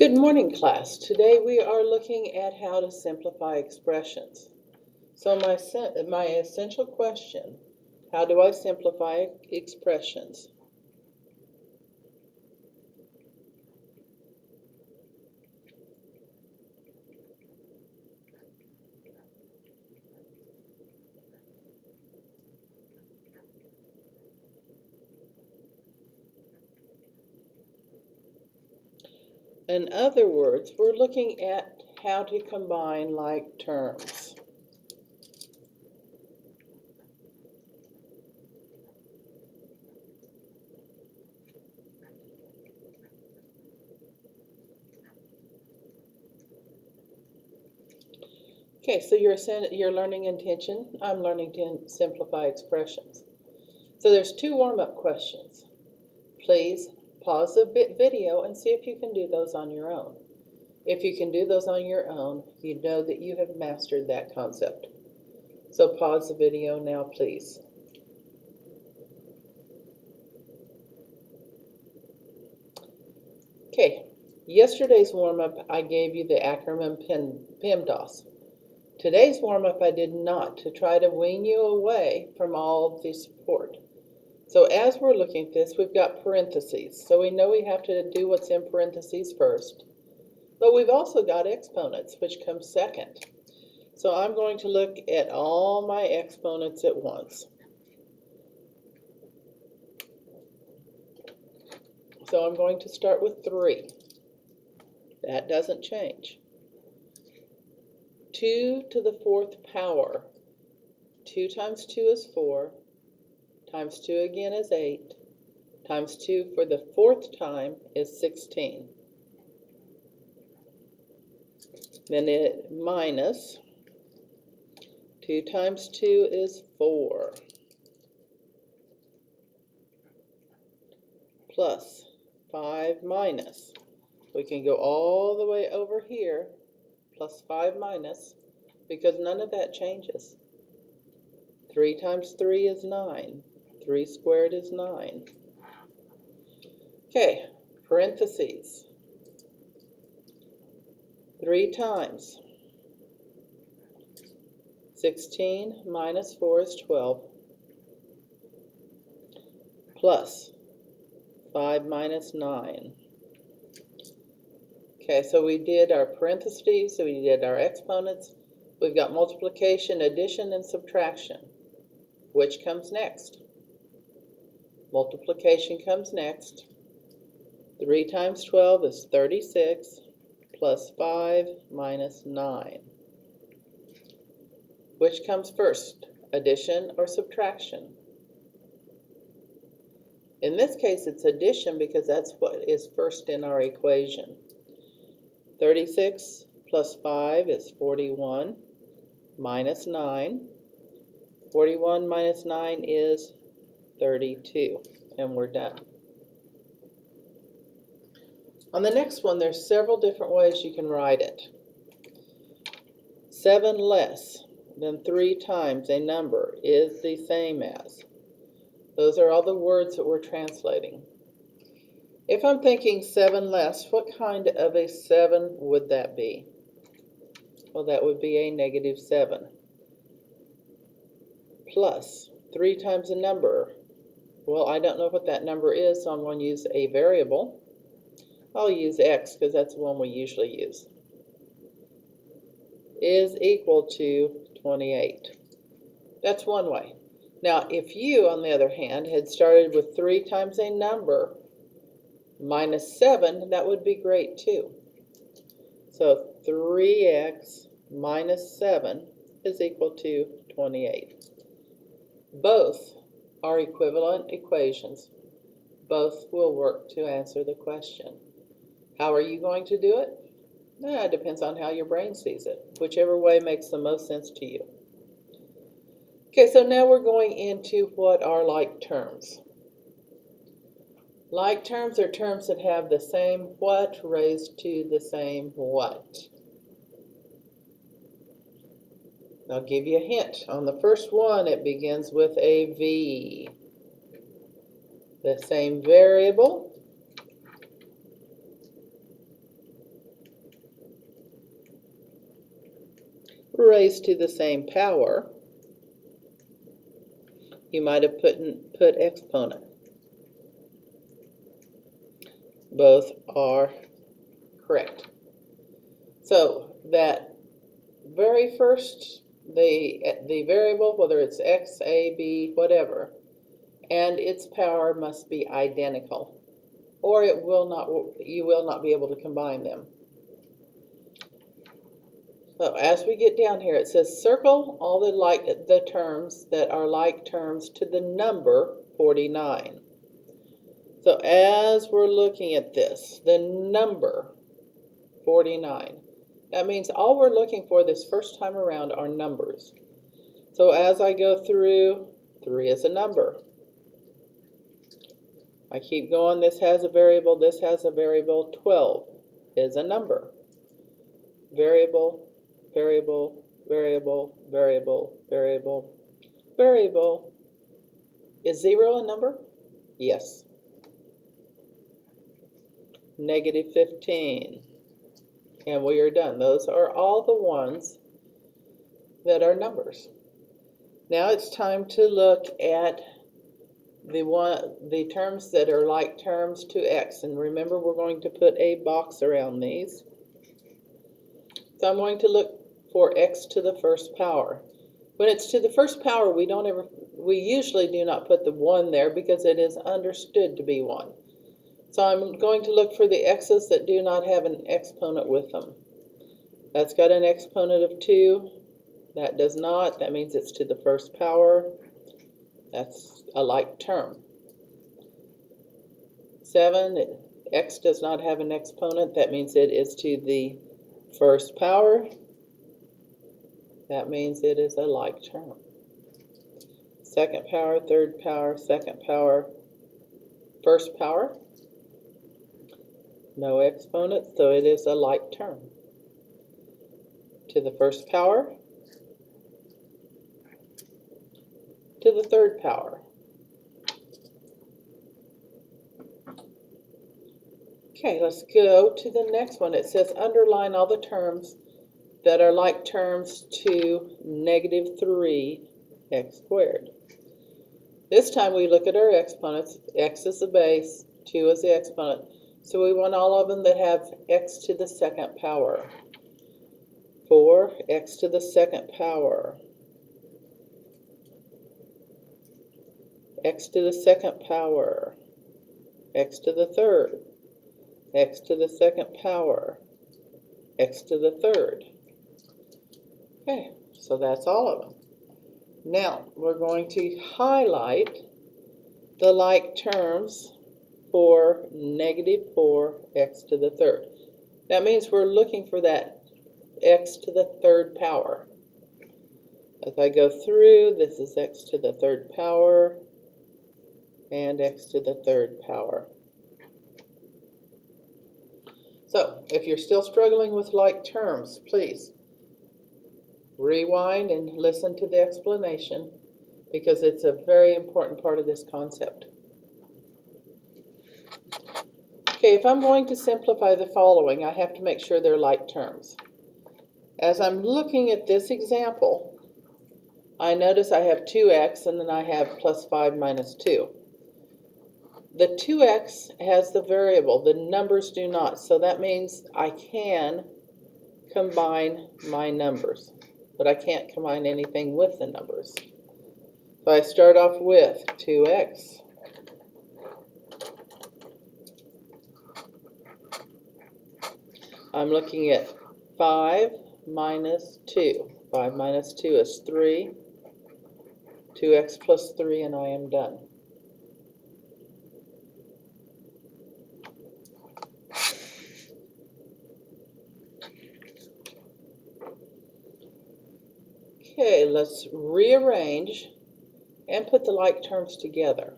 Good morning, class. Today we are looking at how to simplify expressions. So my essential question, how do I simplify expressions? In other words, we're looking at how to combine like terms. Okay, so your learning intention, I'm learning to simplify expressions. So there's two warm-up questions. Please pause the video and see if you can do those on your own. If you can do those on your own, you know that you have mastered that concept. So pause the video now, please. Okay, yesterday's warm-up, I gave you the acronym PEMDAS. Today's warm-up, I did not, to try to wean you away from all of the support. So as we're looking at this, we've got parentheses. So we know we have to do what's in parentheses first. But we've also got exponents, which come second. So I'm going to look at all my exponents at once. So I'm going to start with 3. That doesn't change. 2 to the 4th power. 2 times 2 is 4. Times 2 again is 8. Times 2 for the 4th time is 16. Then it minus 2 times 2 is 4. Plus 5 minus. We can go all the way over here, plus 5 minus, because none of that changes. 3 times 3 is 9. 3 squared is 9. Okay, parentheses. 3 times 16 minus 4 is 12. Plus 5 minus 9. Okay, so we did our parentheses, so we did our exponents. We've got multiplication, addition, and subtraction. Which comes next? Multiplication comes next. 3 times 12 is 36, plus 5 minus 9. Which comes first, addition or subtraction? In this case, it's addition because that's what is first in our equation. 36 plus 5 is 41 minus 9. 41 minus 9 is 32, and we're done. On the next one, there's several different ways you can write it. 7 less than 3 times a number is the same as. Those are all the words that we're translating. If I'm thinking 7 less, what kind of a 7 would that be? Well, that would be a negative 7. Plus 3 times a number. Well, I don't know what that number is, so I'm going to use a variable. I'll use x because that's the one we usually use. Is equal to 28. That's one way. Now, if you, on the other hand, had started with 3 times a number minus 7, that would be great too. So 3x minus 7 is equal to 28. Both are equivalent equations. Both will work to answer the question. How are you going to do it? It depends on how your brain sees it, whichever way makes the most sense to you. Okay, so now we're going into what are like terms. Like terms are terms that have the same what raised to the same what. I'll give you a hint. On the first one, it begins with a V. The same variable raised to the same power. You might have put exponent. Both are correct. So that very first, the variable, whether it's x, a, b, whatever, and its power must be identical, or you will not be able to combine them. So as we get down here, it says circle all the terms that are like terms to the number 49. So as we're looking at this, the number 49, that means all we're looking for this first time around are numbers. So as I go through, 3 is a number. I keep going, this has a variable, this has a variable, 12 is a number. Variable, variable, variable, variable, variable, variable. Is 0 a number? Yes. -15. And we are done. Those are all the ones that are numbers. Now it's time to look at the terms that are like terms to x. And remember, we're going to put a box around these. So I'm going to look for x to the first power. When it's to the first power, we usually do not put the 1 there because it is understood to be 1. So I'm going to look for the x's that do not have an exponent with them. That's got an exponent of 2. That does not. That means it's to the first power. That's a like term. 7, x does not have an exponent. That means it is to the first power. That means it is a like term. Second power, third power, second power, first power. No exponent, so it is a like term. To the first power, to the third power. Okay, let's go to the next one. It says underline all the terms that are like terms to -3x squared. This time we look at our exponents. X is the base, 2 is the exponent. So we want all of them that have x to the second power. 4, x to the second power. X to the second power. X to the third. X to the second power. X to the third. Okay, so that's all of them. Now we're going to highlight the like terms for -4x to the third. That means we're looking for that x to the third power. As I go through, this is x to the third power and x to the third power. So if you're still struggling with like terms, please rewind and listen to the explanation, because it's a very important part of this concept. Okay, if I'm going to simplify the following, I have to make sure they're like terms. As I'm looking at this example, I notice I have 2x and then I have +5 minus 2. The 2x has the variable, the numbers do not, so that means I can combine my numbers, but I can't combine anything with the numbers. So I start off with 2x. I'm looking at 5 minus 2. 5 minus 2 is 3. 2x plus 3, and I am done. Okay, let's rearrange and put the like terms together.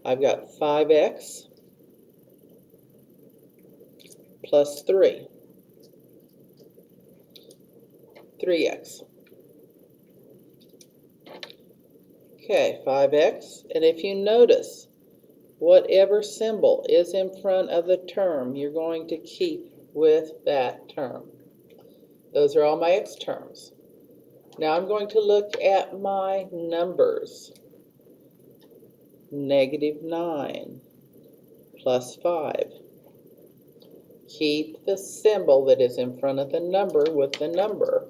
I've got 5x plus 3. 3x. Okay, 5x, and if you notice, whatever symbol is in front of the term, you're going to keep with that term. Those are all my x terms. Now I'm going to look at my numbers. -9 plus 5. Keep the symbol that is in front of the number with the number.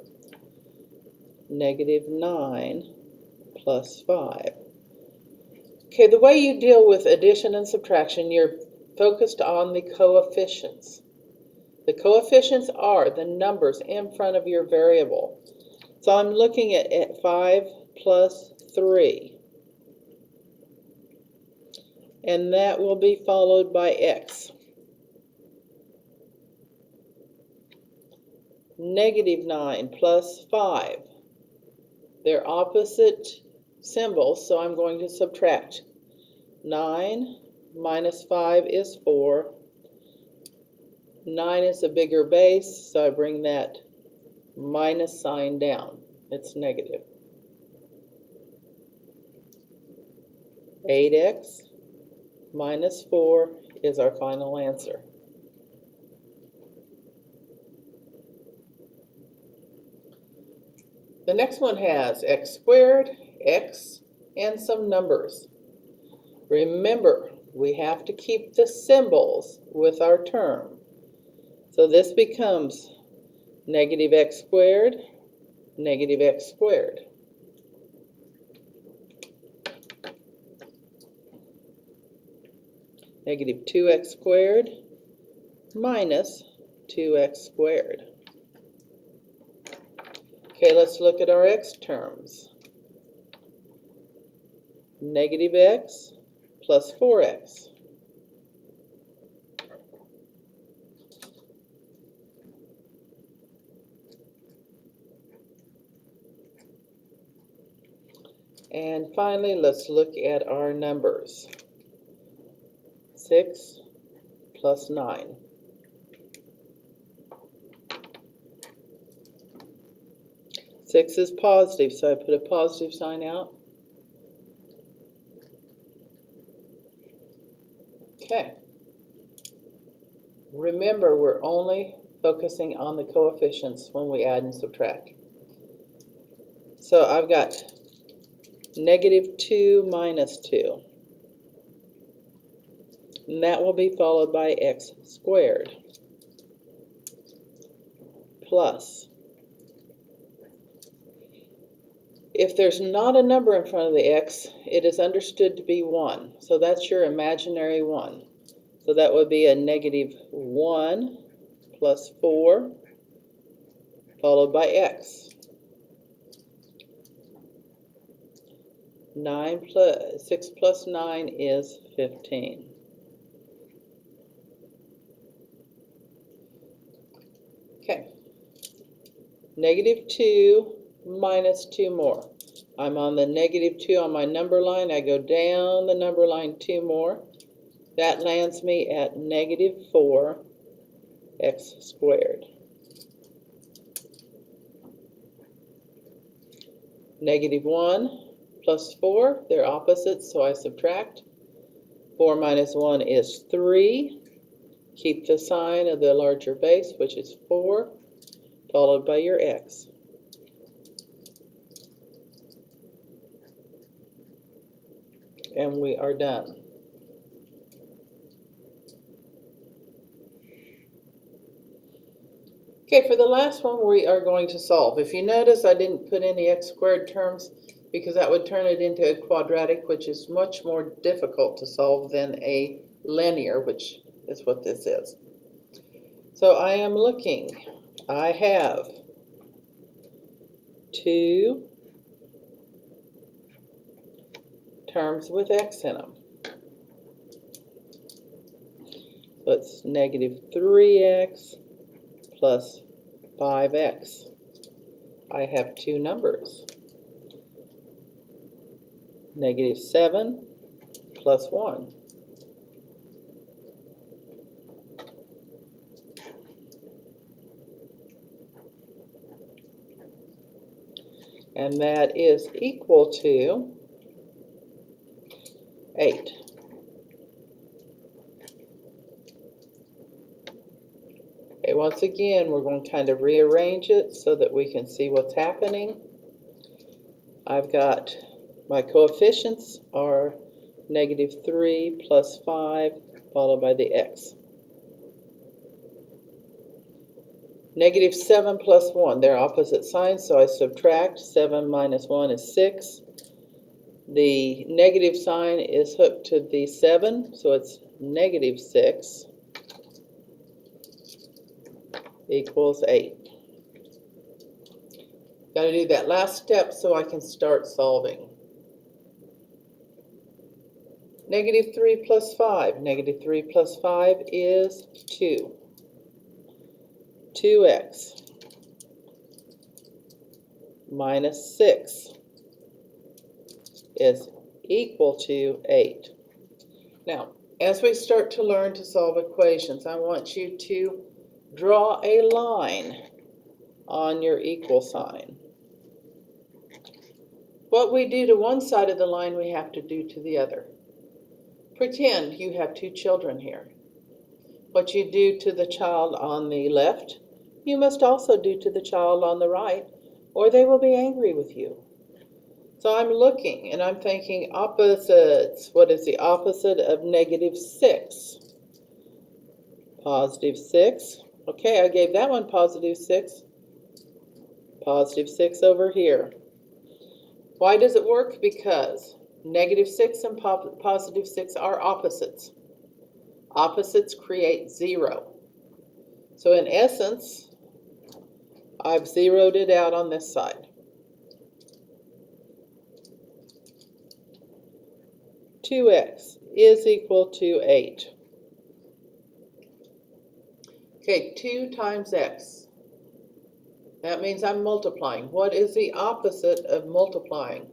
-9 plus 5. Okay, the way you deal with addition and subtraction, you're focused on the coefficients. The coefficients are the numbers in front of your variable. So I'm looking at 5 plus 3. And that will be followed by x. -9 plus 5. They're opposite symbols, so I'm going to subtract. 9 minus 5 is 4. 9 is a bigger base, so I bring that minus sign down. It's negative. 8x minus 4 is our final answer. The next one has x squared, x, and some numbers. Remember, we have to keep the symbols with our term. So this becomes -x squared, -x squared. -2x squared minus 2x squared. Okay, let's look at our x terms. -x plus 4x. And finally, let's look at our numbers. 6 plus 9. Six is positive, so I put a positive sign out. Okay. Remember, we're only focusing on the coefficients when we add and subtract. So I've got -2 minus 2. And that will be followed by x squared plus. If there's not a number in front of the x, it is understood to be 1. So that's your imaginary 1. So that would be a -1 plus 4 followed by x. 6 plus 9 is 15. Okay. -2 minus 2 more. I'm on the -2 on my number line. I go down the number line 2 more. That lands me at -4x squared. -1 plus 4, they're opposites, so I subtract. 4 minus 1 is 3. Keep the sign of the larger base, which is 4, followed by your x. And we are done. Okay, for the last one we are going to solve. If you notice, I didn't put any x squared terms because that would turn it into a quadratic, which is much more difficult to solve than a linear, which is what this is. So I am looking. I have 2 terms with x in them. So it's -3x plus 5x. I have 2 numbers. -7 plus 1. And that is equal to 8. Okay, once again, we're going to kind of rearrange it so that we can see what's happening. I've got my coefficients are -3 plus 5 followed by the x. -7 plus 1, they're opposite signs, so I subtract. 7 minus 1 is 6. The negative sign is hooked to the 7, so it's -6 equals 8. Got to do that last step so I can start solving. -3 plus 5. -3 plus 5 is 2. 2x minus 6 is equal to 8. Now, as we start to learn to solve equations, I want you to draw a line on your equal sign. What we do to one side of the line, we have to do to the other. Pretend you have two children here. What you do to the child on the left, you must also do to the child on the right, or they will be angry with you. So I'm looking and I'm thinking opposites. What is the opposite of -6? +6. Okay, I gave that one +6. +6 over here. Why does it work? Because -6 and +6 are opposites. Opposites create 0. So in essence, I've zeroed it out on this side. 2x is equal to 8. Okay, 2 times x. That means I'm multiplying. What is the opposite of multiplying?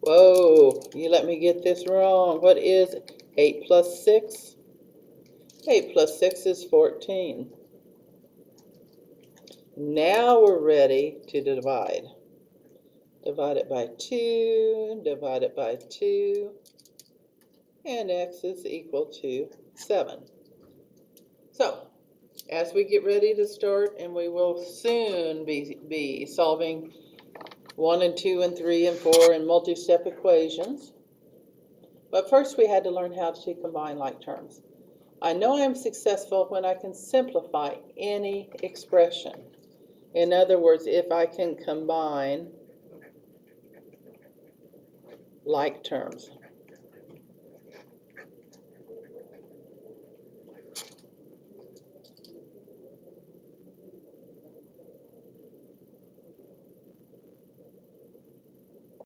Whoa, you let me get this wrong. What is 8 plus 6? 8 plus 6 is 14. Now we're ready to divide. Divide it by 2, divide it by 2, and x is equal to 7. So, as we get ready to start, and we will soon be solving 1 and 2 and 3 and 4 and multi-step equations. But first we had to learn how to combine like terms. I know I'm successful when I can simplify any expression. In other words, if I can combine like terms.